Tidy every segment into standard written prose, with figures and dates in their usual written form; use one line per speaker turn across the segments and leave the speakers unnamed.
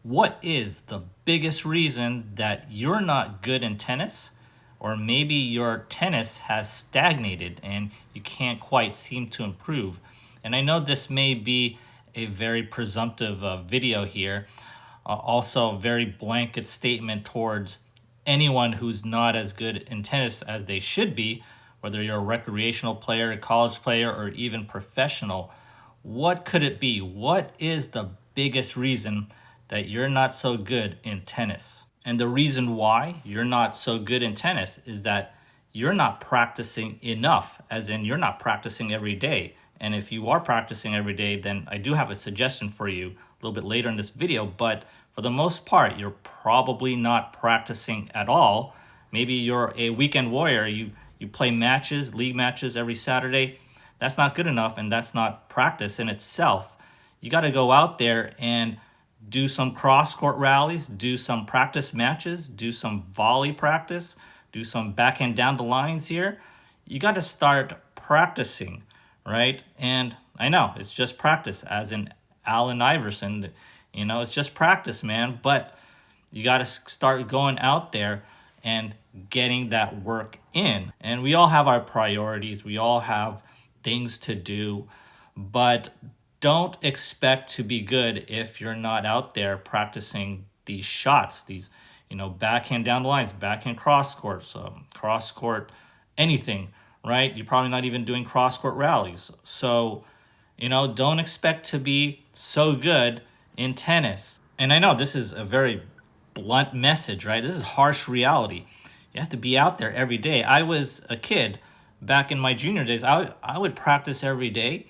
What is the biggest reason that you're not good in tennis? Or maybe your tennis has stagnated and you can't quite seem to improve. And I know this may be a very presumptive video here, also a very blanket statement towards anyone who's not as good in tennis as they should be, whether you're a recreational player, a college player, or even professional. What could it be? What is the biggest reason that you're not so good in tennis? And the reason why you're not so good in tennis is that you're not practicing enough, as in you're not practicing every day. And if you are practicing every day, then I do have a suggestion for you a little bit later in this video. But for the most part, you're probably not practicing at all. Maybe you're a weekend warrior. You play matches, league matches every Saturday. That's not good enough, and that's not practice in itself. You got to go out there and do some cross-court rallies, do some practice matches, do some volley practice, do some backhand down the lines here. You got to start practicing, right? And I know it's just practice, as in Allen Iverson. It's just practice, man. But you got to start going out there and getting that work in. And we all have our priorities. We all have things to do, but don't expect to be good if you're not out there practicing these shots, these, backhand down the lines, backhand cross court, anything, right? You're probably not even doing cross court rallies. So, don't expect to be so good in tennis. And I know this is a very blunt message, right? This is harsh reality. You have to be out there every day. I was a kid back in my junior days. I would practice every day.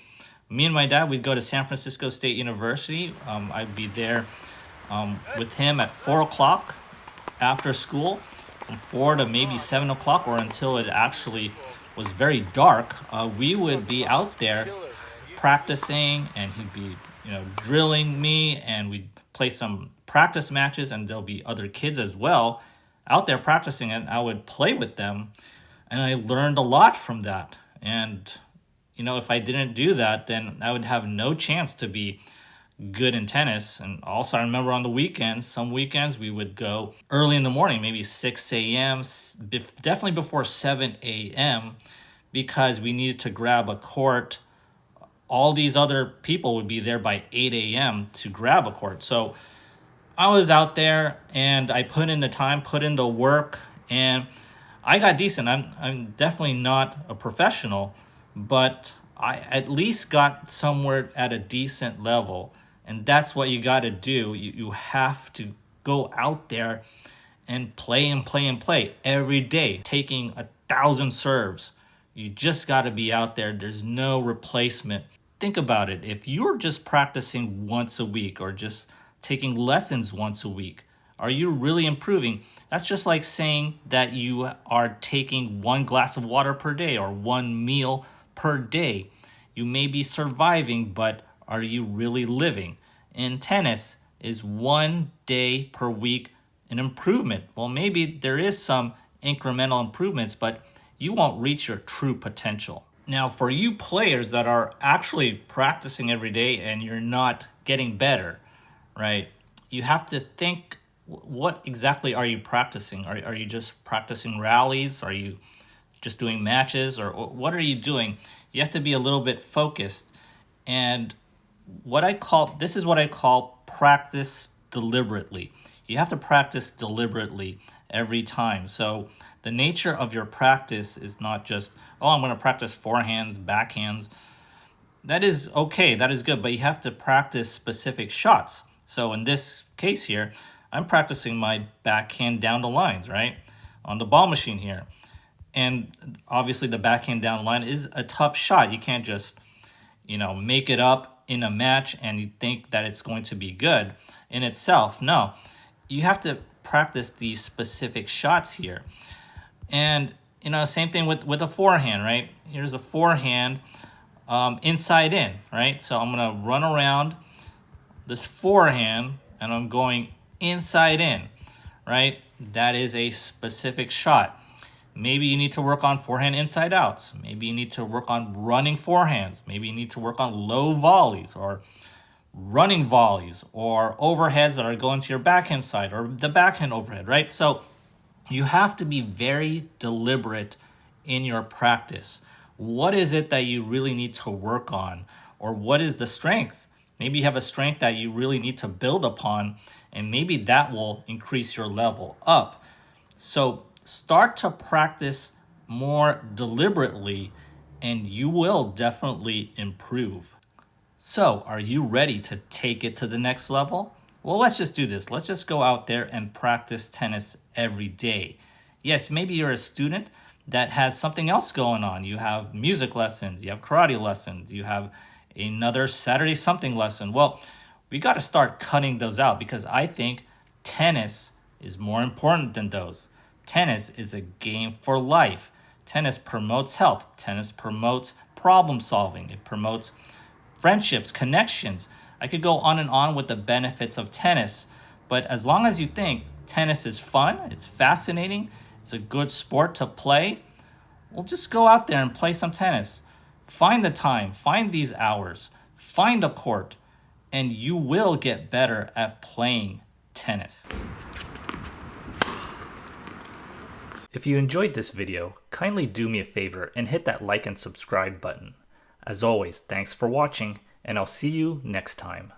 Me and my dad, we'd go to San Francisco State University. I'd be there with him at 4 o'clock after school, from 4 to maybe 7 o'clock, or until it actually was very dark. We would be out there practicing, and he'd be, drilling me, and we'd play some practice matches, and there'll be other kids as well out there practicing, and I would play with them, and I learned a lot from that. And if I didn't do that, then I would have no chance to be good in tennis. And also, I remember on the weekends, some weekends we would go early in the morning, maybe 6 a.m., definitely before 7 a.m., because we needed to grab a court. All these other people would be there by 8 a.m. to grab a court. So I was out there and I put in the time, put in the work, and I got decent. I'm definitely not a professional, but I at least got somewhere at a decent level. And that's what you got to do. You have to go out there and play and play and play every day, taking 1,000 serves. You just got to be out there. There's no replacement. Think about it. If you're just practicing once a week or just taking lessons once a week, are you really improving? That's just like saying that you are taking 1 glass of water per day or 1 meal per day. You may be surviving, but are you really living? In tennis, is 1 day per week an improvement? Well, maybe there is some incremental improvements, but you won't reach your true potential. Now, for you players that are actually practicing every day and you're not getting better, right? You have to think, what exactly are you practicing? Are you just practicing rallies? Are you just doing matches? Or what are you doing? You have to be a little bit focused. And this is what I call practice deliberately. You have to practice deliberately every time. So the nature of your practice is not just, I'm going to practice forehands, backhands. That is okay, that is good, but you have to practice specific shots. So in this case here, I'm practicing my backhand down the lines, right? On the ball machine here. And obviously the backhand down the line is a tough shot. You can't just, make it up in a match and you think that it's going to be good in itself. No, you have to practice these specific shots here. And, same thing with a forehand, right? Here's a forehand inside in, right? So I'm going to run around this forehand and I'm going inside in, right? That is a specific shot. Maybe you need to work on forehand inside outs. Maybe you need to work on running forehands. Maybe you need to work on low volleys or running volleys or overheads that are going to your backhand side or the backhand overhead, right? So you have to be very deliberate in your practice. What is it that you really need to work on? Or what is the strength? Maybe you have a strength that you really need to build upon, and maybe that will increase your level up. So start to practice more deliberately, and you will definitely improve. So, are you ready to take it to the next level? Well, let's just do this. Let's just go out there and practice tennis every day. Yes, maybe you're a student that has something else going on. You have music lessons, you have karate lessons, you have another Saturday something lesson. Well, we got to start cutting those out because I think tennis is more important than those. Tennis is a game for life. Tennis promotes health. Tennis promotes problem solving. It promotes friendships, connections. I could go on and on with the benefits of tennis, but as long as you think tennis is fun, it's fascinating, it's a good sport to play, well, just go out there and play some tennis. Find the time, find these hours, find a court, and you will get better at playing tennis. If you enjoyed this video, kindly do me a favor and hit that like and subscribe button. As always, thanks for watching, and I'll see you next time.